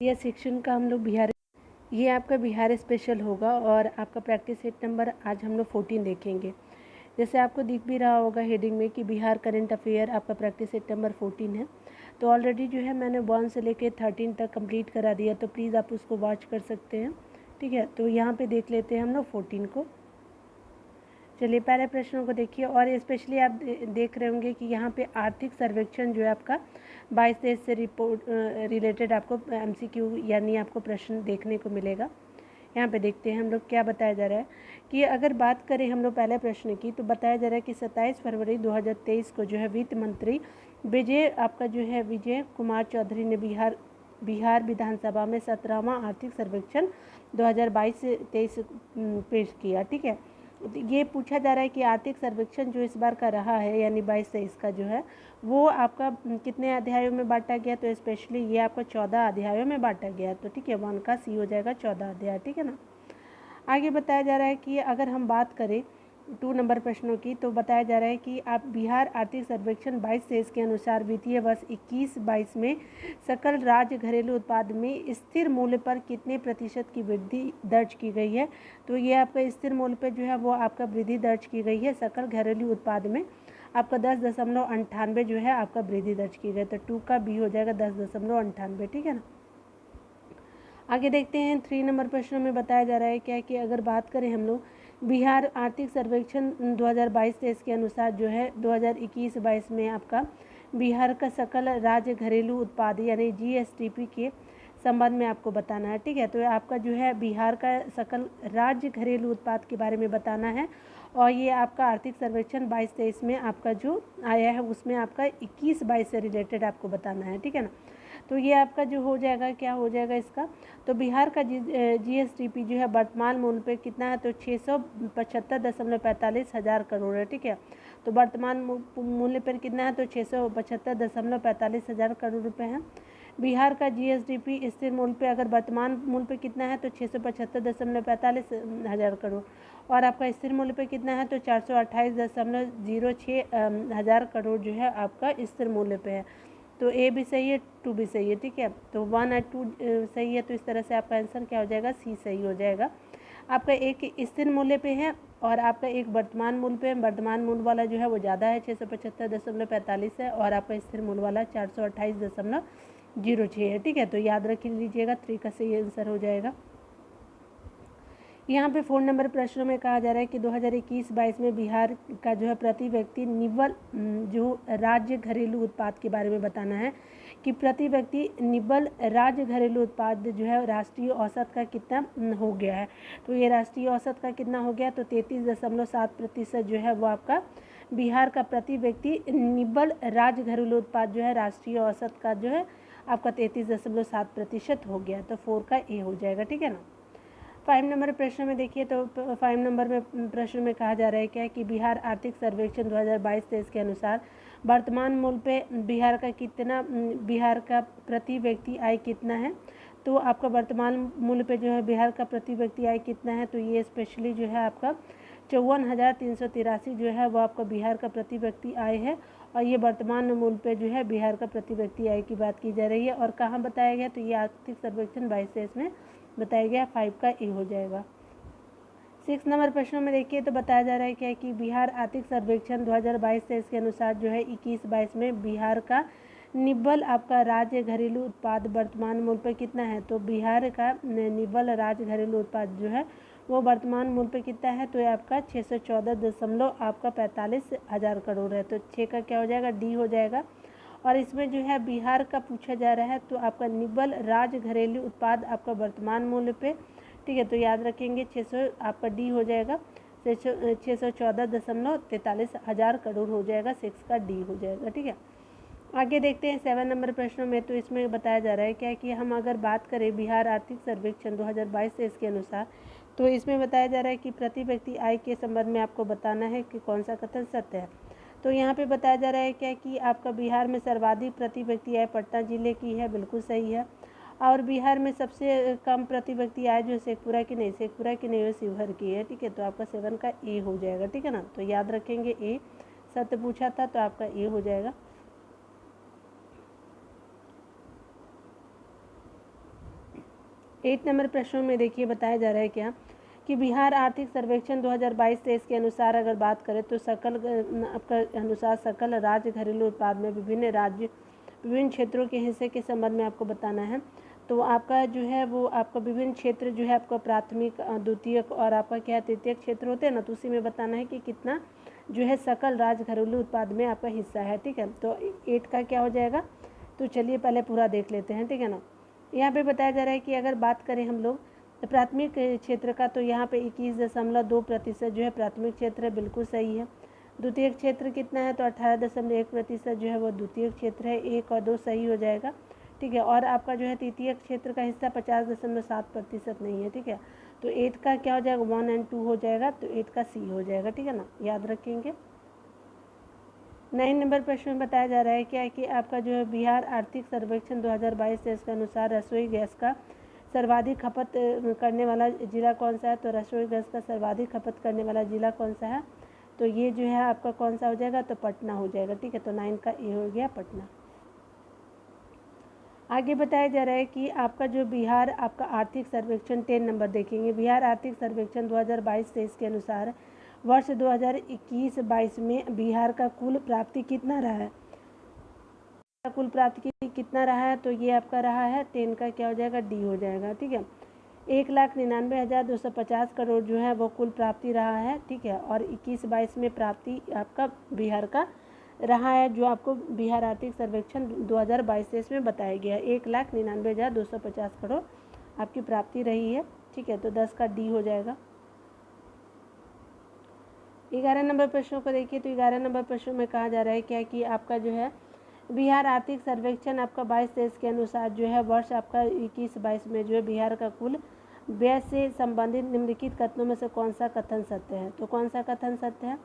यह सेक्शन का हम लोग बिहार, ये आपका बिहार स्पेशल होगा और आपका प्रैक्टिस सेट नंबर आज हम लोग 14 देखेंगे। जैसे आपको दिख भी रहा होगा हेडिंग में कि बिहार करंट अफेयर आपका प्रैक्टिस सेट नंबर 14 है। तो ऑलरेडी जो है मैंने 1 से लेके 13 तक कंप्लीट करा दिया, तो प्लीज़ आप उसको वॉच कर सकते हैं। ठीक है, तो यहाँ पे देख लेते हैं हम लोग 14 को। चलिए पहले प्रश्नों को देखिए, और स्पेशली आप देख रहे होंगे कि यहाँ पे आर्थिक सर्वेक्षण जो है आपका 22-23 से रिपोर्ट रिलेटेड आपको MCQ यानी आपको प्रश्न देखने को मिलेगा। यहाँ पे देखते हैं हम लोग क्या बताया जा रहा है कि अगर बात करें हम लोग पहले प्रश्न की, तो बताया जा रहा है कि 27 फरवरी 2023 को जो है वित्त मंत्री विजय कुमार चौधरी ने बिहार विधानसभा में 17वां आर्थिक सर्वेक्षण 2022-23 पेश किया। ठीक है, ये पूछा जा रहा है कि आर्थिक सर्वेक्षण जो इस बार का रहा है यानी 22-23 का जो है वो आपका कितने अध्यायों में बांटा गया, तो स्पेशली ये आपका 14 अध्यायों में बांटा गया। तो ठीक है, 1 का C हो जाएगा 14 अध्याय। ठीक है ना। आगे बताया जा रहा है कि अगर हम बात करें 2 नंबर प्रश्नों की, तो बताया जा रहा है कि आप बिहार आर्थिक सर्वेक्षण 22-23 के अनुसार वित्तीय वर्ष 21-22 में सकल राज्य घरेलू उत्पाद में स्थिर मूल्य पर कितने प्रतिशत की वृद्धि दर्ज की गई है। तो ये आपका स्थिर मूल्य पर जो है वो आपका वृद्धि दर्ज की गई है सकल घरेलू उत्पाद में आपका 10.98 जो है आपका वृद्धि दर्ज की गई। तो 2 का B हो जाएगा 10.98। ठीक है ना। आगे देखते हैं 3 नंबर प्रश्न में बताया जा रहा है क्या कि अगर बात करें हम लोग बिहार आर्थिक सर्वेक्षण 2022-23 के अनुसार जो है 2021-22 में आपका बिहार का सकल राज्य घरेलू उत्पाद यानी GSDP के संबंध में आपको बताना है। ठीक है, तो आपका जो है बिहार का सकल राज्य घरेलू उत्पाद के बारे में बताना है, और ये आपका आर्थिक सर्वेक्षण 22-23 में आपका जो आया है उसमें आपका 21-22 से रिलेटेड आपको बताना है। ठीक है ना। तो ये आपका जो हो जाएगा, क्या हो जाएगा इसका, तो बिहार का GSDP जो है वर्तमान मूल्य पे कितना है, तो 675.45 हज़ार करोड़ है। ठीक है, तो वर्तमान मूल्य पर कितना है, तो 675.45 हज़ार करोड़ रुपए है। बिहार का GSDP स्थिर मूल्य पे अगर वर्तमान मूल्य पे कितना है, तो 675.45 हज़ार करोड़, और आपका स्थिर मूल्य पे कितना है, तो 428.06 हज़ार करोड़ जो है आपका स्थिर मूल्य पे है। तो A भी सही है, 2 भी सही है। ठीक है, तो 1 और 2 सही है, तो इस तरह से आपका आंसर क्या हो जाएगा, C सही हो जाएगा। आपका एक स्थिर मूल्य पे है और आपका एक वर्तमान मूल्य पे है। वर्तमान मूल्य वाला जो है वो ज़्यादा है, 675.45 है, और आपका स्थिर मूल्य वाला 428.06 है। ठीक है, तो याद रख लीजिएगा 3 का सही आंसर हो जाएगा। यहाँ पे 4 नंबर प्रश्न में कहा जा रहा है कि 2021-22 में बिहार का जो है प्रति व्यक्ति निव्वल जो राज्य घरेलू उत्पाद के बारे में बताना है कि प्रति व्यक्ति निव्वल राज्य घरेलू उत्पाद जो है राष्ट्रीय औसत का कितना हो गया है। तो ये राष्ट्रीय औसत का कितना हो गया, तो 33.7% जो है वो आपका बिहार का प्रति व्यक्ति निव्वल राज्य घरेलू उत्पाद जो है राष्ट्रीय औसत का जो है आपका 33.7% हो गया। तो 4 का A हो जाएगा। ठीक है ना। 5 नंबर प्रश्न में देखिए, तो 5 नंबर में प्रश्न में कहा जा रहा है क्या कि बिहार आर्थिक सर्वेक्षण 2022-23 के अनुसार वर्तमान मूल्य पे बिहार का प्रति व्यक्ति आय कितना है। तो आपका वर्तमान मूल्य पे जो है बिहार का प्रति व्यक्ति आय कितना है, तो ये स्पेशली जो है आपका 54,383 जो है वो आपका बिहार का प्रति व्यक्ति आय है, और ये वर्तमान मूल्य पे जो है बिहार का प्रति व्यक्ति आय की बात की जा रही है। और कहाँ बताया गया, तो ये आर्थिक सर्वेक्षण 22-23 में बताया गया। 5 का A हो जाएगा। 6 नंबर प्रश्नों में देखिए, तो बताया जा रहा है क्या कि बिहार आर्थिक सर्वेक्षण 2022-23 के अनुसार जो है 21-22 में बिहार का निव्वल आपका राज्य घरेलू उत्पाद वर्तमान मूल्य पर कितना है। तो बिहार का निव्वल राज्य घरेलू उत्पाद जो है वो वर्तमान मूल्य पे कितना है, तो ये आपका 614.45 हज़ार करोड़ है। तो 6 का क्या हो जाएगा, D हो जाएगा। और इसमें जो है बिहार का पूछा जा रहा है, तो आपका निव्वल राज्य घरेलू उत्पाद आपका वर्तमान मूल्य पे, ठीक है, तो याद रखेंगे 600 आपका D हो जाएगा, 614.43 हज़ार करोड़ हो जाएगा। 6 का D हो जाएगा। ठीक है, आगे देखते हैं 7 नंबर प्रश्नों में। तो इसमें बताया जा रहा है क्या कि हम अगर बात करें बिहार आर्थिक सर्वेक्षण 2022-23 के अनुसार, तो इसमें बताया जा रहा है कि प्रति व्यक्ति आय के संबंध में आपको बताना है कि कौन सा कथन सत्य है। तो यहाँ पे बताया जा रहा है क्या कि आपका बिहार में सर्वाधिक प्रति व्यक्ति आय पटना जिले की है, बिल्कुल सही है। और बिहार में सबसे कम प्रति व्यक्ति आय जो शेखपुरा की नहीं है, शिवहर की है। ठीक है, तो आपका 7 का A हो जाएगा। ठीक है ना, तो याद रखेंगे A सत्य पूछा था तो आपका A हो जाएगा। 8 नंबर प्रश्नों में देखिए बताया जा रहा है क्या कि बिहार आर्थिक सर्वेक्षण 2022-23 के अनुसार अगर बात करें तो आपका अनुसार सकल राज्य घरेलू उत्पाद में विभिन्न क्षेत्रों के हिस्से के संबंध में आपको बताना है। तो आपका जो है वो आपका विभिन्न क्षेत्र जो है आपका प्राथमिक, द्वितीयक और आपका क्या तृतीयक क्षेत्र होते हैं ना, तो उसी में बताना है कि कितना जो है सकल राज्य घरेलू उत्पाद में आपका हिस्सा है। ठीक है, तो 8 का क्या हो जाएगा, तो चलिए पहले पूरा देख लेते हैं। ठीक है ना, यहाँ पे बताया जा रहा है कि अगर बात करें हम लोग प्राथमिक क्षेत्र का, तो यहाँ पे 21.2% जो है प्राथमिक क्षेत्र है, बिल्कुल सही है। द्वितीय क्षेत्र कितना है, तो 18.1% जो है वो द्वितीय क्षेत्र है, 1 और 2 सही हो जाएगा। ठीक है, और आपका जो है तृतीय क्षेत्र का हिस्सा 50.7% नहीं है। ठीक है, तो 8 का क्या हो जाएगा, 1 और 2 हो जाएगा, तो 8 का सी हो जाएगा। ठीक है ना, याद रखेंगे। 9 नंबर प्रश्न में बताया जा रहा है क्या है कि आपका जो है बिहार आर्थिक सर्वेक्षण 2022-23 के अनुसार रसोई गैस का सर्वाधिक खपत करने वाला जिला कौन सा है। तो रसोई गैस का सर्वाधिक खपत करने वाला जिला कौन सा है, तो ये जो है आपका कौन सा हो जाएगा, तो पटना हो जाएगा। ठीक है, तो 9 का ए हो गया पटना। आगे बताया जा रहा है कि आपका जो बिहार आपका आर्थिक सर्वेक्षण 10 नंबर देखेंगे। बिहार आर्थिक सर्वेक्षण 2022-23 के अनुसार वर्ष 2021-22 में बिहार का कुल प्राप्ति कितना रहा है, कुल प्राप्ति कितना रहा है, तो ये आपका रहा है 10 का क्या हो जाएगा, डी हो जाएगा। ठीक है, 1,99,250 करोड़ जो है वो कुल प्राप्ति रहा है। ठीक है, और 21-22 में प्राप्ति आपका बिहार का रहा है, जो आपको बिहार आर्थिक सर्वेक्षण 2022-23 में बताया गया है। 1,99,250 करोड़ आपकी प्राप्ति रही है। ठीक है, तो 10 का डी हो जाएगा। 11 नंबर प्रश्नों को देखिए, तो 11 नंबर प्रश्नों में कहा जा रहा है क्या कि आपका जो है बिहार आर्थिक सर्वेक्षण आपका 22-23 के अनुसार जो है वर्ष आपका 21-22 में जो है बिहार का कुल व्यय से संबंधित निम्नलिखित कथनों में से कौन सा कथन सत्य है। तो कौन सा कथन सत्य है,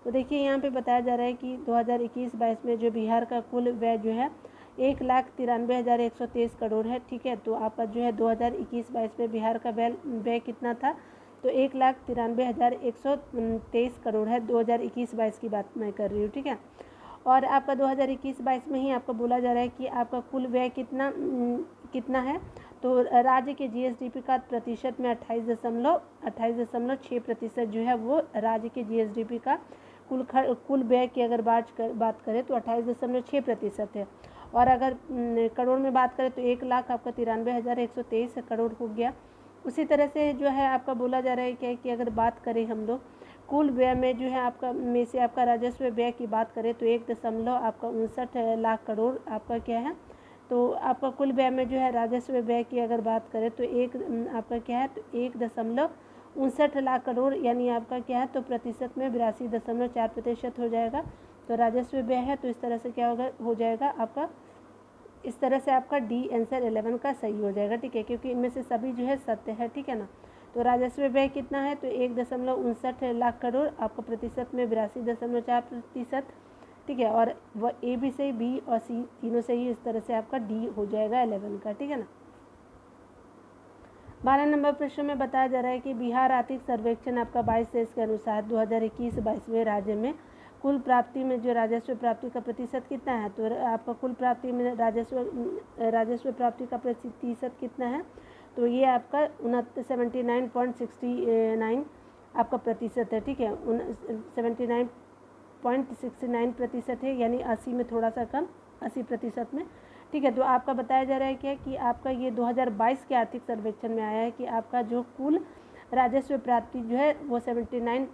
तो देखिए यहाँ पे बताया जा रहा है कि 2021-22 में जो बिहार का कुल व्यय जो है 1,93,123 करोड़ है। ठीक है, तो आपका जो है 2021-22 में बिहार का व्यय कितना था, तो 1,93,123 करोड़ है। 2021-22 की बात मैं कर रही हूँ। ठीक है, और आपका 2021-22 में ही आपको बोला जा रहा है कि आपका कुल व्यय कितना है, तो राज्य के जीएसडीपी का प्रतिशत में 28.6% जो है वो राज्य के जीएसडीपी का कुल व्यय की अगर बात करें तो 28.6% है। और अगर करोड़ में बात करें तो 1,00,000 आपका 93,123 करोड़ हो गया। उसी तरह से जो है आपका बोला जा रहा है क्या कि अगर बात करें हम लोग कुल व्यय में जो है आपका में से आपका राजस्व व्यय की बात करें तो 1.59 लाख करोड़ आपका क्या है, तो आपका कुल व्यय में जो है राजस्व व्यय की अगर बात करें तो आपका क्या है, तो 1.59 लाख करोड़ यानी आपका क्या है, तो प्रतिशत में 82.4% हो जाएगा। तो राजस्व व्यय है, तो इस तरह से क्या होगा हो जाएगा आपका, इस तरह से आपका डी आंसर 11 का सही हो जाएगा। ठीक है, क्योंकि इनमें से सभी जो है सत्य है। ठीक है ना, तो राजस्व व्यय कितना है, तो 1.59 लाख करोड़ आपका प्रतिशत में 82.4%। ठीक है, और वह ए भी सही, बी और सी तीनों सही, इस तरह से आपका डी हो जाएगा 11 का। ठीक है ना। 12 नंबर प्रश्न में बताया जा रहा है कि बिहार आर्थिक सर्वेक्षण आपका 22-23 के अनुसार 2021-22 में राज्य में कुल प्राप्ति में जो राजस्व प्राप्ति का प्रतिशत कितना है, तो आपका कुल प्राप्ति में राजस्व प्राप्ति का प्रतिशत कितना है, तो ये आपका 79.69 आपका प्रतिशत है। ठीक है, 79.69% है, यानी 80 में थोड़ा सा कम, 80% में। ठीक है, तो आपका बताया जा रहा है क्या कि आपका ये 2022 के आर्थिक सर्वेक्षण में आया है कि आपका जो कुल राजस्व प्राप्ति जो है वो 69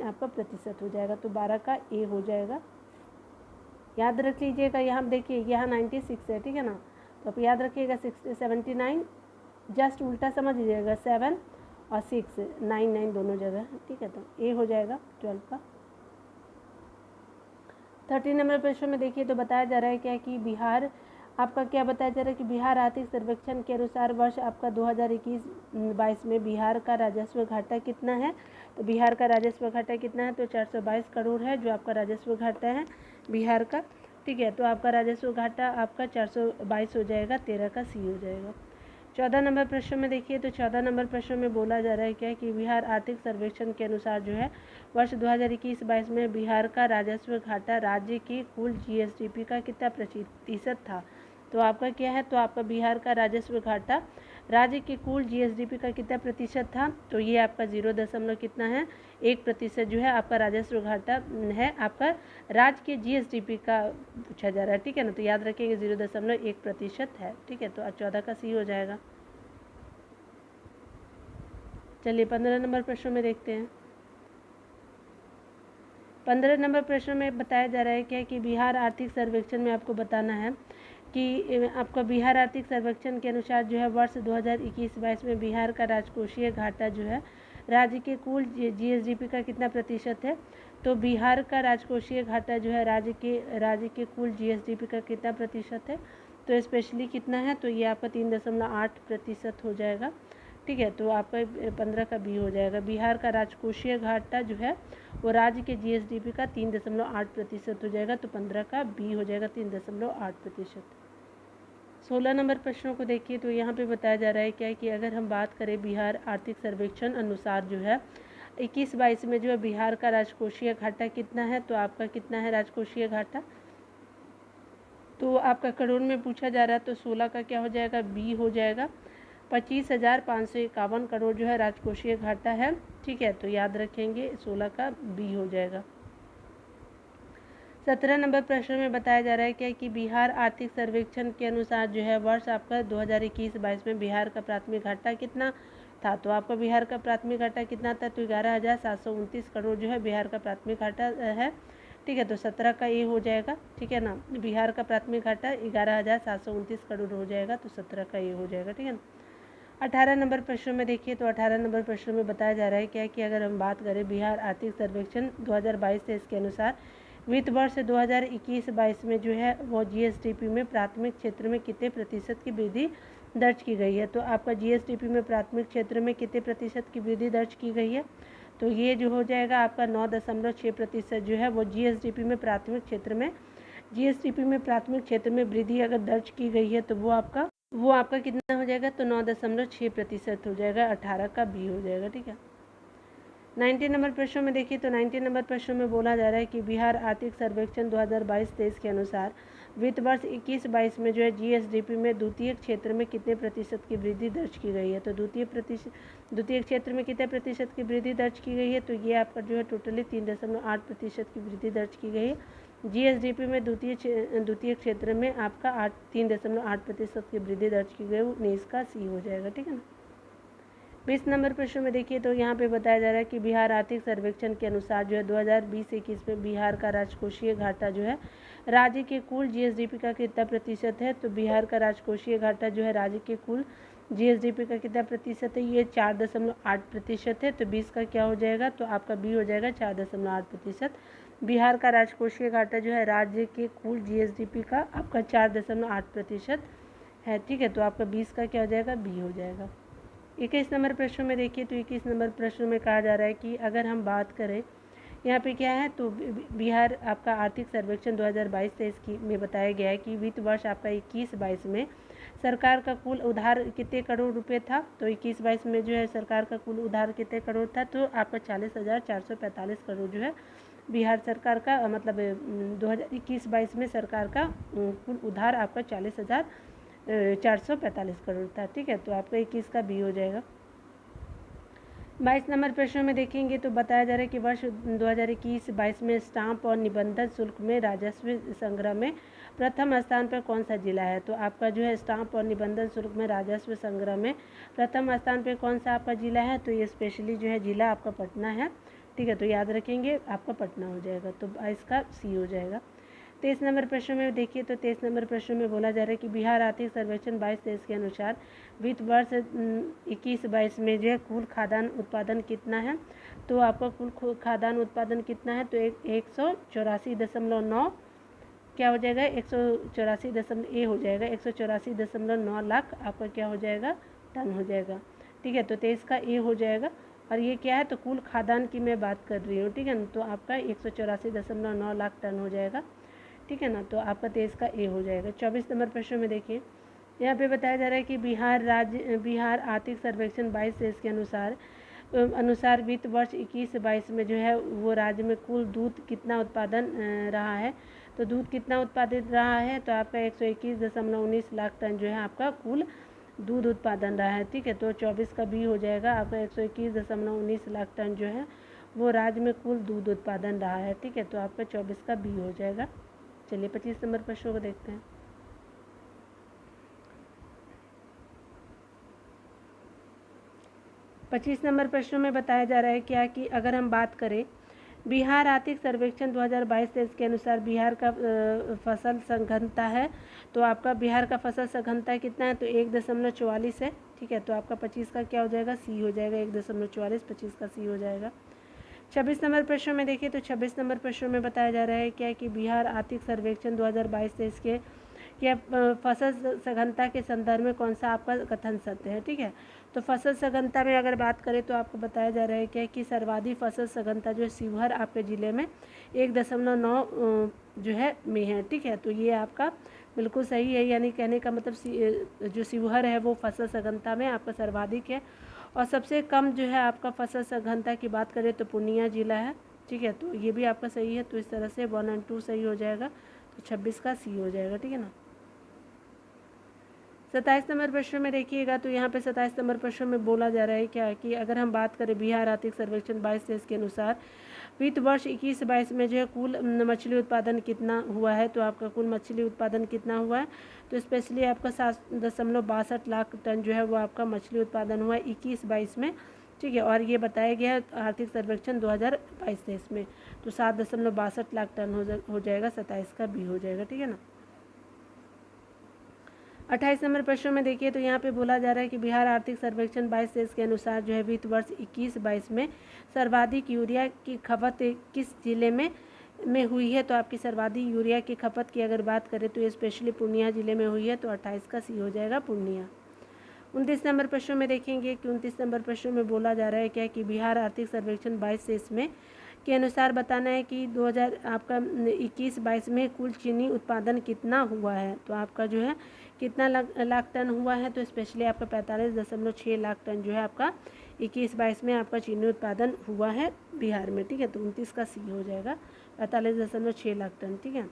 आपका प्रतिशत हो जाएगा। तो 12 का ए हो जाएगा। याद रख लीजिएगा, यहाँ देखिए यहाँ 96 है। ठीक है ना, तो आप याद रखिएगा 79 जस्ट उल्टा समझ लीजिएगा, 7 और 6 9 दोनों जगह। ठीक है, तो ए हो जाएगा 12 का। 13 नंबर प्रश्न में देखिए, तो बताया जा रहा है क्या कि बिहार आपका क्या बताया जा रहा है कि बिहार आर्थिक सर्वेक्षण के अनुसार वर्ष आपका 2021-22 में बिहार का राजस्व घाटा कितना है। तो बिहार का राजस्व घाटा कितना है, तो 422 करोड़ है जो आपका राजस्व घाटा है बिहार का। ठीक है, तो आपका राजस्व घाटा आपका 422 हो जाएगा, 13 का सी हो जाएगा। 14 नंबर प्रश्न में देखिए, तो 14 नंबर प्रश्न में बोला जा रहा है क्या कि बिहार आर्थिक सर्वेक्षण के अनुसार जो है वर्ष 2021-22 में बिहार का राजस्व घाटा राज्य की कुल जीएसडीपी का कितना प्रतिशत था। तो आपका क्या है, तो आपका बिहार का राजस्व घाटा राज्य के कुल जीएसडीपी का कितना प्रतिशत था, तो ये आपका 0 दशमलव कितना है 1% जो है आपका राजस्व घाटा है आपका राज्य के जीएसडीपी का पूछा जा रहा है, ठीक है ना। तो याद रखेंगे 0.1% है, ठीक है। तो 14 का सी हो जाएगा। चलिए 15 नंबर प्रश्न में देखते हैं। 15 नंबर प्रश्न में बताया जा रहा है क्या कि बिहार आर्थिक सर्वेक्षण में आपको बताना है कि आपका बिहार आर्थिक सर्वेक्षण के अनुसार जो है वर्ष 2021-22 में बिहार का राजकोषीय घाटा जो है राज्य के कुल जीएसडीपी का कितना प्रतिशत है। तो बिहार का राजकोषीय घाटा जो है राज्य के कुल जीएसडीपी का कितना प्रतिशत है, तो स्पेशली कितना है, तो ये आपका 3.8% हो जाएगा, ठीक है। तो आपका 15 का बी हो जाएगा। बिहार का राजकोषीय घाटा जो है वो राज्य के जीएसडीपी का 3.8% हो जाएगा, तो 15 का बी हो जाएगा 3.8%। 16 नंबर प्रश्नों को देखिए, तो यहाँ पे बताया जा रहा है क्या कि अगर हम बात करें बिहार आर्थिक सर्वेक्षण अनुसार जो है 21-22 में जो है बिहार का राजकोषीय घाटा कितना है, तो आपका कितना है राजकोषीय घाटा, तो आपका करोड़ में पूछा जा रहा है, तो 16 का क्या हो जाएगा बी हो जाएगा। 25,551 करोड़ जो है राजकोषीय घाटा है, ठीक है। तो याद रखेंगे 16 का बी हो जाएगा। 17 नंबर प्रश्न में बताया जा रहा है क्या कि बिहार आर्थिक सर्वेक्षण के अनुसार जो है वर्ष आपका 2021-22 में बिहार का प्राथमिक घाटा कितना था, तो आपका बिहार का प्राथमिक घाटा कितना था, तो 11,729 करोड़ जो है बिहार का प्राथमिक घाटा है, ठीक है। तो 17 का ए हो जाएगा, ठीक है ना। बिहार का प्राथमिक घाटा 11,729 करोड़ हो जाएगा, तो 17 का ए हो जाएगा, ठीक है ना। 18 नंबर प्रश्न में देखिए, तो 18 नंबर प्रश्न में बताया जा रहा है क्या कि अगर हम बात करें बिहार आर्थिक सर्वेक्षण 2022-23 के अनुसार वित्त वर्ष 2021-22 में जो है वो जीएसडीपी में प्राथमिक क्षेत्र में कितने प्रतिशत की वृद्धि दर्ज की गई है, तो आपका जीएसडीपी में प्राथमिक क्षेत्र में कितने प्रतिशत की वृद्धि दर्ज की गई है, तो ये जो हो जाएगा आपका 9.6% जो है वो जीएसडीपी में प्राथमिक क्षेत्र में वृद्धि अगर दर्ज की गई है, तो वो आपका कितना हो जाएगा, तो 9.6% हो जाएगा। 18 का बी हो जाएगा, ठीक है। 19 नंबर प्रश्न में देखिए, तो 19 नंबर प्रश्न में बोला जा रहा है कि बिहार आर्थिक सर्वेक्षण 2022-23 के अनुसार वित्त वर्ष 21-22 में जो है जीएसडीपी में द्वितीय क्षेत्र में कितने प्रतिशत की वृद्धि दर्ज की गई है, तो द्वितीय क्षेत्र में कितने प्रतिशत की वृद्धि दर्ज की गई है, तो ये आपका जो है टोटली 3.8% की वृद्धि दर्ज की गई है। जीएसडीपी में द्वितीय क्षेत्र में आपका 3.8% की वृद्धि दर्ज की गई, 19 का सी हो जाएगा, ठीक है ना। 20 नंबर प्रश्न में देखिए, तो यहाँ पे बताया जा रहा है कि बिहार आर्थिक सर्वेक्षण के अनुसार जो है 2020-21 में बिहार का राजकोषीय घाटा जो है राज्य के कुल जीएसडीपी का कितना प्रतिशत है, तो बिहार का राजकोषीय घाटा जो है राज्य के कुल जीएसडीपी का कितना प्रतिशत है, ये 4.8% है, तो 20 का क्या हो जाएगा, तो आपका बी हो जाएगा 4.8%। बिहार का राजकोषीय घाटा जो है राज्य के कुल जीएसडीपी का आपका 4.8% है, ठीक है। तो आपका 20 का क्या हो जाएगा, बी हो जाएगा। 21 नंबर प्रश्न में देखिए, तो 21 नंबर प्रश्न में कहा जा रहा है कि अगर हम बात करें यहाँ पे क्या है, तो बिहार आपका आर्थिक सर्वेक्षण 2022-23 की में बताया गया है कि वित्त वर्ष आपका 21-22 में सरकार का कुल उधार कितने करोड़ रुपए था, तो 21-22 में जो है सरकार का कुल उधार कितने करोड़ था, तो आपका 40,445 करोड़ जो है बिहार सरकार का मतलब 2021-22 में सरकार का कुल उधार आपका 40,445 करोड़ था, ठीक है। तो आपका 21 का बी हो जाएगा। 22 नंबर प्रश्न में देखेंगे, तो बताया जा रहा है कि वर्ष 2021-22 में स्टाम्प और निबंधन शुल्क में राजस्व संग्रह में प्रथम स्थान पर कौन सा जिला है, तो आपका जो है स्टाम्प और निबंधन शुल्क में राजस्व संग्रह में प्रथम स्थान पर कौन सा आपका जिला है, तो ये स्पेशली जो है जिला आपका पटना है, ठीक है। तो याद रखेंगे आपका पटना हो जाएगा, तो 22 का सी हो जाएगा। 23 नंबर प्रश्न में देखिए, तो 23 नंबर प्रश्न में बोला जा रहा है कि बिहार आर्थिक सर्वेक्षण 22-23 के अनुसार वित्त वर्ष 21-22 में जो है कुल खाद्यान्न उत्पादन कितना है, तो आपका कुल खाद्यान्न उत्पादन कितना है, तो 184.9 क्या हो जाएगा, 184 ए हो जाएगा, 184.9 लाख आपका क्या हो जाएगा, टन हो जाएगा, ठीक है। तो 23 का ए हो जाएगा। और ये क्या है, तो कुल खाद्यान्न की मैं बात कर रही हूँ, ठीक है ना। तो आपका 184.9 लाख टन हो जाएगा, ठीक है ना। तो आपका 23 का ए हो जाएगा। 24 नंबर प्रश्न में देखिए, यहाँ पे बताया जा रहा है कि बिहार आर्थिक सर्वेक्षण 22-23 के अनुसार वित्त वर्ष 21-22 में जो है वो राज्य में कुल दूध कितना उत्पादन रहा है, तो दूध कितना उत्पादित रहा है, तो आपका 121.19 लाख टन जो है आपका कुल दूध उत्पादन रहा है, ठीक है। तो 24 का बी हो जाएगा आपका 121.19 लाख टन जो है वो राज्य में कुल दूध उत्पादन रहा है, ठीक है। तो आपका 24 का बी हो जाएगा। चलिए 25 नंबर प्रश्नों को देखते हैं। 25 नंबर प्रश्न में बताया जा रहा है क्या कि अगर हम बात करें बिहार आर्थिक सर्वेक्षण 2022-23 के अनुसार बिहार का फसल सघनता है, तो आपका बिहार का फसल सघनता कितना है, तो 1.44 है, ठीक है। तो आपका 25 का क्या हो जाएगा, सी हो जाएगा। 1.44, 25 का सी हो जाएगा। 26 नंबर प्रश्न में देखिए तो 26 नंबर प्रश्न में बताया जा रहा है क्या कि बिहार आर्थिक सर्वेक्षण 2022-23 के या फसल सघनता के संदर्भ में कौन सा आपका कथन सत्य है, ठीक है। तो फसल सघनता में अगर बात करें तो आपको बताया जा रहा है क्या कि सर्वाधिक फसल सघनता जो है शिवहर आपके ज़िले में 1.9 जो है में है, ठीक है। तो ये आपका बिल्कुल सही है, यानी कहने का मतलब जो शिवहर है वो फसल सघनता में आपका सर्वाधिक है। और सबसे कम जो है आपका फसल सघनता की बात करें तो पूर्णिया जिला है, ठीक है। तो ये भी आपका सही है। तो इस तरह से 1 और 2 सही हो जाएगा। तो 26 का सी हो जाएगा, ठीक है ना। 27 नंबर प्रश्न में देखिएगा तो यहाँ पे 27 नंबर प्रश्न में बोला जा रहा है क्या कि अगर हम बात करें बिहार आर्थिक सर्वेक्षण 22-23 के अनुसार वित्त वर्ष 21-22 में जो है कुल मछली उत्पादन कितना हुआ है, तो आपका कुल मछली उत्पादन कितना हुआ है, तो स्पेशली आपका 7.62 लाख टन जो है वो आपका मछली उत्पादन हुआ है 21-22 में, ठीक है। और ये बताया गया है आर्थिक सर्वेक्षण 2022-23 में। तो 7.62 लाख टन हो जाएगा। 27 का बी हो जाएगा, ठीक है ना। 28 नंबर प्रश्न में देखिए तो यहाँ पे बोला जा रहा है कि बिहार आर्थिक सर्वेक्षण 22-23 के अनुसार जो है वित्त वर्ष 21-22 में सर्वाधिक यूरिया की खपत किस जिले में हुई है, तो आपकी सर्वाधिक यूरिया की खपत की अगर बात करें तो ये स्पेशली पूर्णिया जिले में हुई है। तो 28 का सी हो जाएगा पूर्णिया। 29 नंबर प्रश्न में देखेंगे कि 29 नंबर प्रश्न में बोला जा रहा है क्या कि बिहार आर्थिक सर्वेक्षण 22-23 में के अनुसार बताना है कि 2000 आपका 21-22 में कुल चीनी उत्पादन कितना हुआ है, तो आपका जो है कितना लाख टन हुआ है, तो स्पेशली आपका 45.6 लाख टन जो है आपका 21-22 में आपका चीनी उत्पादन हुआ है बिहार में, ठीक है। तो 29 का सी हो जाएगा 45.6 लाख टन, ठीक है।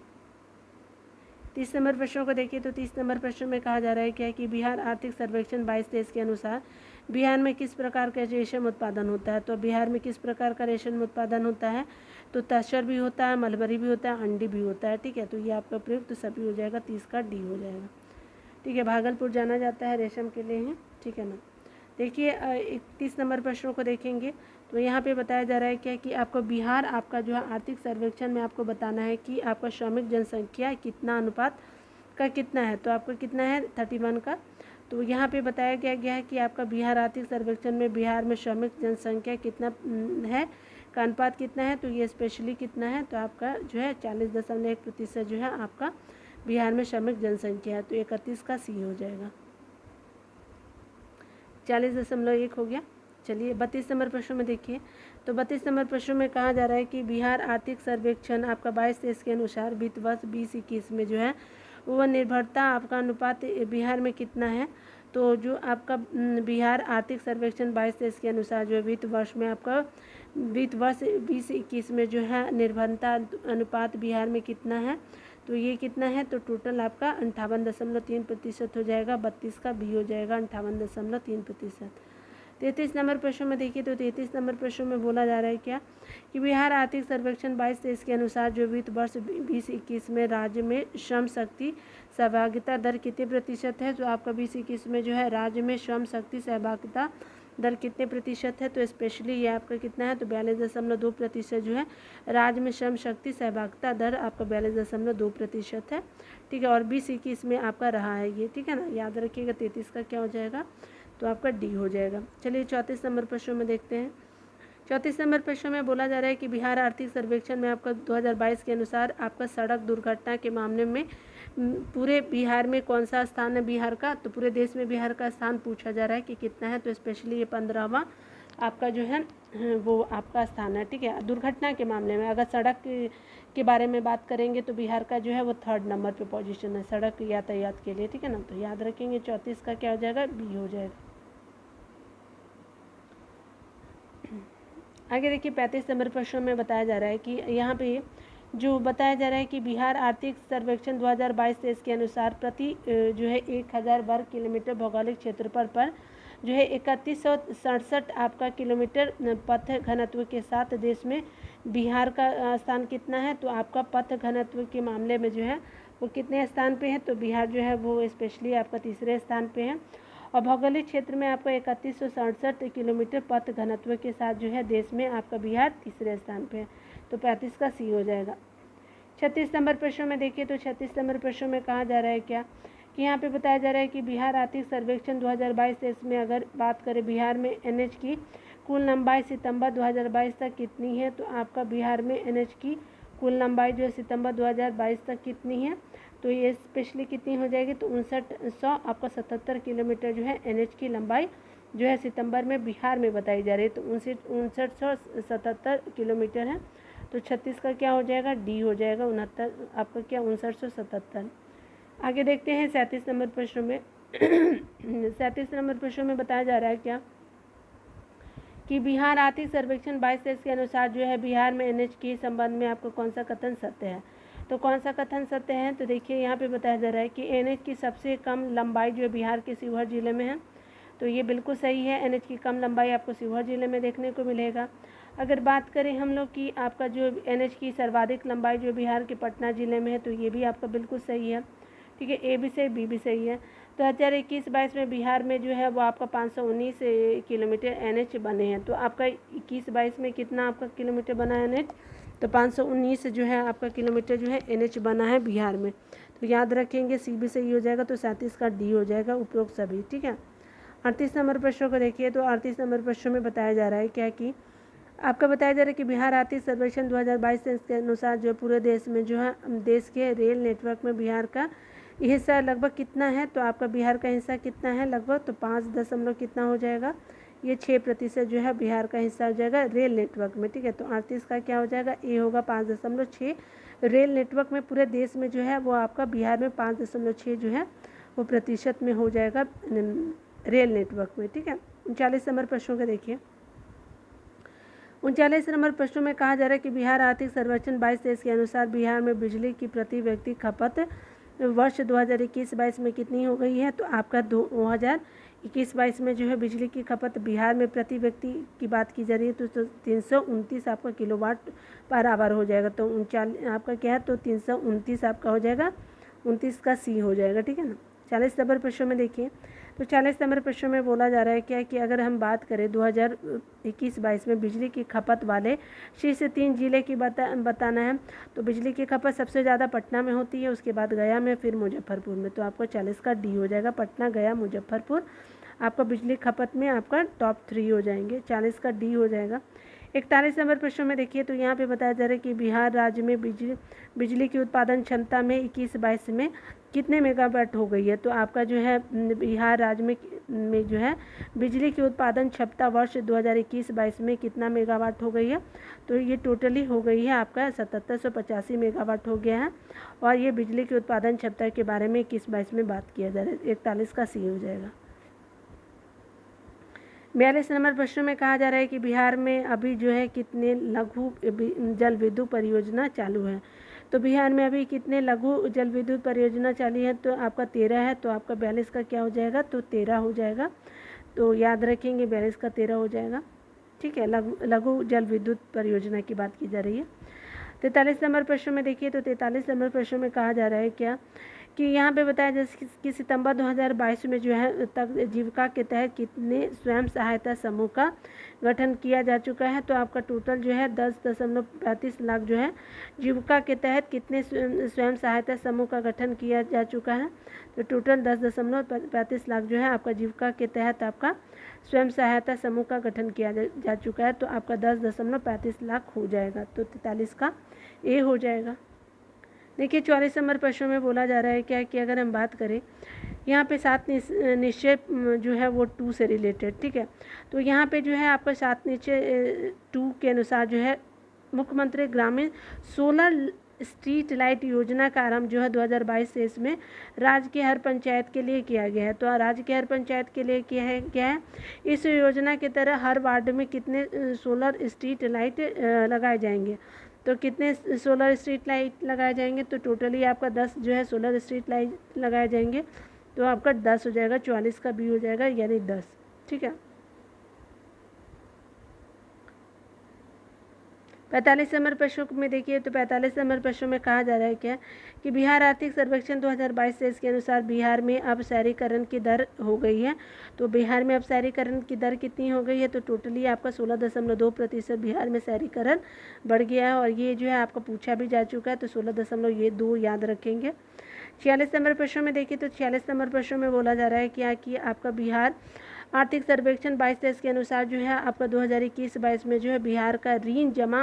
30 नंबर प्रश्नों को देखिए तो 30 नंबर प्रश्न में कहा जा रहा है क्या कि बिहार आर्थिक सर्वेक्षण 22-23 के अनुसार बिहार में किस प्रकार का रेशम उत्पादन होता है, तो बिहार में किस प्रकार का रेशम उत्पादन होता है, तो तसर भी होता है, मलबरी भी होता है, अंडी भी होता है, ठीक है। तो ये आपका प्रयुक्त तो सभी हो जाएगा। 30 का डी हो जाएगा, ठीक है। भागलपुर जाना जाता है रेशम के लिए ही, ठीक है ना। देखिए 31 नंबर प्रश्नों को देखेंगे तो यहाँ पे बताया जा रहा है क्या कि आपको बिहार आपका जो है आर्थिक सर्वेक्षण में आपको बताना है कि आपका श्रमिक जनसंख्या कितना अनुपात का कितना है, तो आपका कितना है 31 का। तो यहाँ पे बताया गया है कि आपका बिहार आर्थिक सर्वेक्षण में बिहार में श्रमिक जनसंख्या कितना है का अनुपात कितना है, तो ये स्पेशली कितना है, तो आपका जो है 40.1% जो है आपका बिहार में श्रमिक जनसंख्या है। तो 31 का सी हो जाएगा। 40.1 हो गया। चलिए 32 नंबर प्रश्न में देखिए तो 32 नंबर प्रश्न में कहा जा रहा है कि बिहार आर्थिक सर्वेक्षण आपका 22-23 के अनुसार वित्त वर्ष 20-21 में जो है वो निर्भरता आपका अनुपात बिहार में कितना है, तो जो आपका बिहार आर्थिक सर्वेक्षण 22-23 के अनुसार जो है वित्त वर्ष में आपका वित्त वर्ष 20-21 में जो है निर्भरता अनुपात बिहार में कितना है, तो ये कितना है, तो टोटल आपका 58.3% हो जाएगा। 32 का बी हो जाएगा 58.3%। 33 नंबर प्रश्न में देखिए तो 33 नंबर प्रश्न में बोला जा रहा है क्या कि बिहार आर्थिक सर्वेक्षण 22-23 के अनुसार जो वित्त वर्ष 20-21 में राज्य में श्रम शक्ति सहभागिता दर कितने प्रतिशत है, तो आपका 20-21 में जो है राज्य में श्रम शक्ति सहभागिता दर कितने प्रतिशत है, तो स्पेशली ये आपका कितना है, तो 42.2% जो है राज्य में श्रम शक्ति सहभागिता दर आपका 42.2% है, ठीक है। और 20-21 में आपका रहा है ये, ठीक है ना। याद रखिएगा 33 का क्या हो जाएगा, तो आपका डी हो जाएगा। चलिए 34 नंबर प्रश्न में देखते हैं। 34 नंबर प्रश्न में बोला जा रहा है कि बिहार आर्थिक सर्वेक्षण में आपका 2022 के अनुसार आपका सड़क दुर्घटना के मामले में पूरे बिहार में कौन सा स्थान है बिहार का, तो पूरे देश में बिहार का स्थान पूछा जा रहा है कि कितना है, तो स्पेशली ये 15वां आपका जो है वो आपका स्थान है, ठीक है। दुर्घटना के मामले में अगर सड़क के बारे में बात करेंगे तो बिहार का जो है वो 3rd नंबर पे पोजीशन है सड़क यातायात के लिए, ठीक है ना। तो याद रखेंगे 34 का क्या हो जाएगा, बी हो जाएगा। आगे देखिए 35 नंबर प्रश्न में बताया जा रहा है कि यहाँ पे जो बताया जा रहा है कि बिहार आर्थिक सर्वेक्षण 2022-23 के अनुसार प्रति जो है 1000 वर्ग किलोमीटर भौगोलिक क्षेत्रफल पर जो है 3167 आपका किलोमीटर पथ घनत्व के साथ देश में बिहार का स्थान कितना है। तो आपका पथ घनत्व के मामले में जो है वो कितने स्थान पे है, तो बिहार जो है वो स्पेशली आपका तीसरे स्थान पे है। और भौगोलिक क्षेत्र में आपका 3167 किलोमीटर पथ घनत्व के साथ जो है देश में आपका बिहार तीसरे स्थान पे है। तो 35 का सी हो जाएगा। 36 नंबर प्रश्न में देखिए तो 36 नंबर प्रश्न में कहा जा रहा है क्या कि यहाँ पे बताया जा रहा है कि बिहार आर्थिक सर्वेक्षण 2022-23 में अगर बात करें बिहार में एनएच की कुल लंबाई सितंबर 2022 तक कितनी है। तो आपका बिहार में एनएच की कुल लंबाई जो है सितंबर 2022 तक कितनी है, तो ये स्पेशली कितनी हो जाएगी, तो 5900 आपका 77 किलोमीटर जो है एनएच की लंबाई जो है सितंबर में बिहार में बताई जा रही है। तो 5977 किलोमीटर है। तो 36 का क्या हो जाएगा, डी हो जाएगा। 69 आपका क्या 5977। आगे देखते हैं 37 नंबर प्रश्न में 37 नंबर प्रश्न में बताया जा रहा है क्या कि बिहार आर्थिक सर्वेक्षण 22-23 के अनुसार जो है बिहार में एनएच के संबंध में आपको कौन सा कथन सत्य है। तो कौन सा कथन सत्य है, तो देखिए यहाँ पे बताया जा रहा है कि एनएच की सबसे कम लंबाई जो है बिहार के शिवहर जिले में है। तो ये बिल्कुल सही है, एनएच की कम लंबाई आपको शिवहर जिले में देखने को मिलेगा। अगर बात करें हम लोग की आपका जो एनएच की सर्वाधिक लंबाई जो बिहार के पटना ज़िले में है, तो ये भी आपका बिल्कुल सही है। ठीक है, ए भी सही बी भी सही है। तो 2021-22 में बिहार में जो है वो आपका 519 किलोमीटर एनएच बने हैं। तो आपका 21-22 में कितना आपका किलोमीटर बना है एनएच, तो 519 जो है आपका किलोमीटर जो है एनएच बना है बिहार में। तो याद रखेंगे सी भी सही हो जाएगा। तो 37 का डी हो जाएगा उपरोक्त सभी। ठीक है, 38 नंबर प्रश्न को देखिए तो 38 नंबर प्रश्न में बताया जा रहा है क्या कि आपका बताया जा रहा है कि बिहार आर्थिक सर्वेक्षण 2022 के अनुसार जो पूरे देश में जो है देश के रेल नेटवर्क में बिहार का हिस्सा लगभग कितना है। तो आपका बिहार का हिस्सा कितना है लगभग, तो 5 दशमलव कितना हो जाएगा, ये 6% जो है बिहार का हिस्सा हो जाएगा रेल नेटवर्क में। ठीक है, तो 38 का क्या हो जाएगा, ए होगा 5.6। रेल नेटवर्क में पूरे देश में जो है वो आपका बिहार में 5.6 जो है वो प्रतिशत में हो जाएगा रेल नेटवर्क में। ठीक है, 39 नंबर प्रश्नों का देखिए 39 नंबर प्रश्नों में कहा जा रहा है कि बिहार आर्थिक सर्वेक्षण 22-23 के अनुसार बिहार में बिजली की प्रति व्यक्ति खपत वर्ष 2021-22 में कितनी हो गई है। तो आपका 2021-22 में जो है बिजली की खपत बिहार में प्रति व्यक्ति की बात की जा रही है तो 329 आपका किलोवाट पर आवर हो जाएगा। तो 39 आपका क्या है, तो 329 आपका हो जाएगा, 29 का सी हो जाएगा। ठीक है ना। 40 नंबर प्रश्न में देखिए तो 40 नंबर प्रश्न में बोला जा रहा है क्या कि अगर हम बात करें 2021-22 में बिजली की खपत वाले शीर्ष 3 जिले की बताना है। तो बिजली की खपत सबसे ज़्यादा पटना में होती है, उसके बाद गया में, फिर मुजफ्फरपुर में। तो आपको 40 का डी हो जाएगा, पटना, गया, मुजफ्फरपुर आपका बिजली खपत में आपका टॉप 3 हो जाएंगे। 40 का डी हो जाएगा। 41 नंबर प्रश्न में देखिए तो यहाँ पे बताया जा रहा है कि बिहार राज्य में बिजली की उत्पादन क्षमता में 21-22 में कितने मेगावाट हो गई है। तो आपका जो है बिहार राज्य में जो है बिजली की उत्पादन क्षमता वर्ष 2021-22 में कितना मेगावाट हो गई है। तो ये टोटली हो गई है आपका 7785 मेगावाट हो गया है। और ये बिजली की उत्पादन क्षमता के बारे में 21-22 में बात किया जा रहा है। 41 का सी हो जाएगा। 42 नंबर प्रश्न में कहा जा रहा है कि बिहार में अभी जो है कितने लघु जल विद्युत परियोजना चालू है। तो बिहार में अभी कितने लघु जल विद्युत परियोजना चालू है, तो आपका 13 है। तो आपका 42 का क्या हो जाएगा, तो 13 हो जाएगा। तो याद रखेंगे 42 का 13 हो जाएगा। ठीक है, लघु जल विद्युत परियोजना की बात की जा रही है। 43 नंबर प्रश्न में देखिए तो 43 नंबर प्रश्न में कहा जा रहा है क्या कि यहाँ पे बताया जैसे कि सितंबर 2022 में जो है तक जीविका के तहत कितने स्वयं सहायता समूह का गठन किया जा चुका है। तो आपका टोटल जो है 10.35 लाख जो है जीविका के तहत कितने स्वयं सहायता समूह का गठन किया जा चुका है। तो टोटल 10.35 लाख जो है आपका जीविका के तहत आपका स्वयं सहायता समूह का गठन किया जा चुका है। तो आपका 10.35 लाख हो जाएगा। तो 43 का ए हो जाएगा। देखिए 44 नंबर प्रश्न में बोला जा रहा है क्या कि अगर हम बात करें यहाँ पे 7 निश्चय जो है वो 2 से रिलेटेड। ठीक है, तो यहाँ पे जो है आपका 7 निश्चय 2 के अनुसार जो है मुख्यमंत्री ग्रामीण सोलर स्ट्रीट लाइट योजना का आरंभ जो है 2022-23 में राज्य के हर पंचायत के लिए किया गया है। तो राज्य के हर पंचायत के लिए क्या है इस योजना की तरह हर वार्ड में कितने सोलर स्ट्रीट लाइट लगाए जाएंगे। तो कितने सोलर स्ट्रीट लाइट लगाए जाएंगे, तो टोटली आपका 10 जो है सोलर स्ट्रीट लाइट लगाए जाएंगे, तो आपका 10 हो जाएगा, 44 का बी हो जाएगा यानी 10। ठीक है। 45 नंबर प्रश्न में देखिए, तो 45 नंबर प्रश्न में कहा जा रहा है क्या कि बिहार आर्थिक सर्वेक्षण 2022-23 के अनुसार बिहार में अब शहरीकरण की दर हो गई है। तो बिहार में अब शहरीकरण की दर कितनी हो गई है, तो टोटली आपका 16.2% बिहार में शहरीकरण बढ़ गया है, और ये जो है आपका पूछा भी जा चुका है, तो 16.2 याद रखेंगे। 46 नंबर प्रश्न में देखिए, तो 46 नंबर प्रश्न में बोला जा रहा है क्या कि आपका बिहार आर्थिक सर्वेक्षण 22-23 के अनुसार जो है आपका 2021-22 में जो है बिहार का ऋण जमा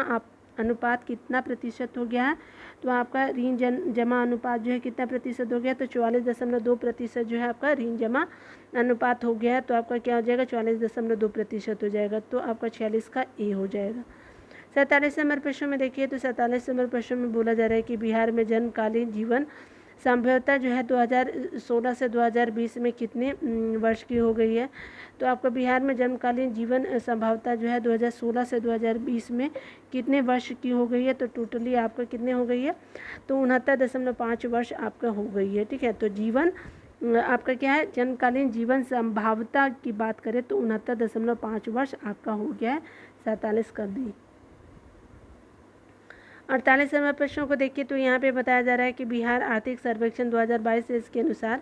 अनुपात कितना प्रतिशत हो गया है, तो आपका ऋण जमा अनुपात जो है कितना प्रतिशत हो गया, तो 44.2% जो है आपका ऋण जमा अनुपात हो गया है, तो आपका क्या हो जाएगा 44.2% हो जाएगा, तो आपका 46 का ए हो जाएगा। 47 नंबर प्रश्न में देखिए, तो 47 नंबर प्रश्न में बोला जा रहा है कि बिहार में जन्मकालीन जीवन संभवतः जो है 2016 से 2020 में कितने वर्ष की हो गई है, तो आपका बिहार में जन्मकालीन जीवन संभवतः जो है 2016 से 2020 में कितने वर्ष की हो गई है, तो टोटली आपका कितने हो गई है, तो 69.5 वर्ष आपका हो गई है। ठीक है। तो जीवन आपका क्या है, जन्मकालीन जीवन संभावता की बात करें तो 69.5 वर्ष आपका हो गया है, 47 का बी। 48 नंबर प्रश्नों को देखिए, तो यहाँ पे बताया जा रहा है कि बिहार आर्थिक सर्वेक्षण 2022 के अनुसार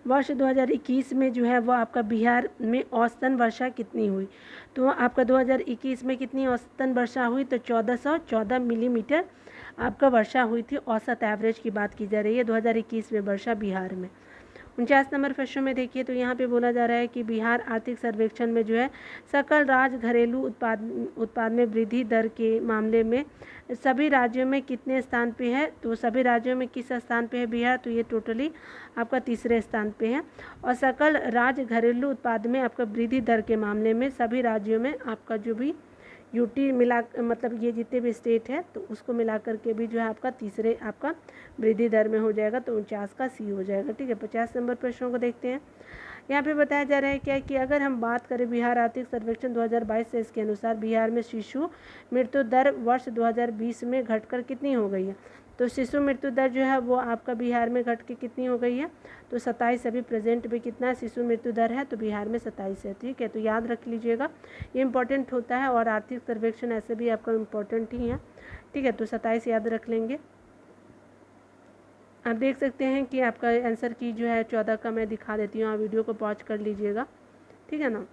वर्ष 2021 में जो है वो आपका बिहार में औसतन वर्षा कितनी हुई, तो आपका 2021 में कितनी औसतन वर्षा हुई, तो 1414 मिलीमीटर आपका वर्षा हुई थी। औसत एवरेज की बात की जा रही है 2021 में वर्षा बिहार में। 49 नंबर प्रश्न में देखिए, तो यहाँ पे बोला जा रहा है कि बिहार आर्थिक सर्वेक्षण में जो है सकल राज्य घरेलू उत्पाद में वृद्धि दर के मामले में सभी राज्यों में कितने स्थान पे है, तो सभी राज्यों में किस स्थान पे है बिहार, तो ये टोटली आपका तीसरे स्थान पे है। और सकल राज्य घरेलू उत्पाद में आपका वृद्धि दर के मामले में सभी राज्यों में आपका जो भी यूटी मिला मतलब ये जितने भी स्टेट है तो उसको मिला करके भी जो है आपका तीसरे आपका वृद्धि दर में हो जाएगा, तो 49 का सी हो जाएगा। ठीक है। 50 नंबर प्रश्नों को देखते हैं। यहाँ पे बताया जा रहा है क्या कि अगर हम बात करें बिहार आर्थिक सर्वेक्षण 2022 से इसके अनुसार बिहार में शिशु मृत्यु दर वर्ष 2020 में घटकर कितनी हो गई है, तो शिशु मृत्यु दर जो है वो आपका बिहार में घट के कितनी हो गई है, तो 27। अभी प्रेजेंट में कितना शिशु मृत्यु दर है, तो बिहार में 27 है। ठीक है। तो याद रख लीजिएगा, ये इंपॉर्टेंट होता है और आर्थिक सर्वेक्षण ऐसे भी आपका इम्पोर्टेंट ही है। ठीक है। तो 27 याद रख लेंगे। आप देख सकते हैं कि आपका आंसर की जो है 14 का मैं दिखा देती हूँ, आप वीडियो को पॉज कर लीजिएगा। ठीक है ना।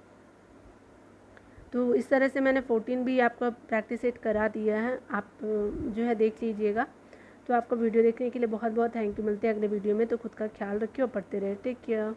तो इस तरह से मैंने 14 भी आपका प्रैक्टिस सेट करा दिया है, आप जो है देख लीजिएगा। तो आपको वीडियो देखने के लिए बहुत बहुत थैंक यू। मिलते हैं अगले वीडियो में, तो खुद का ख्याल रखिए और पढ़ते रहे। Take care.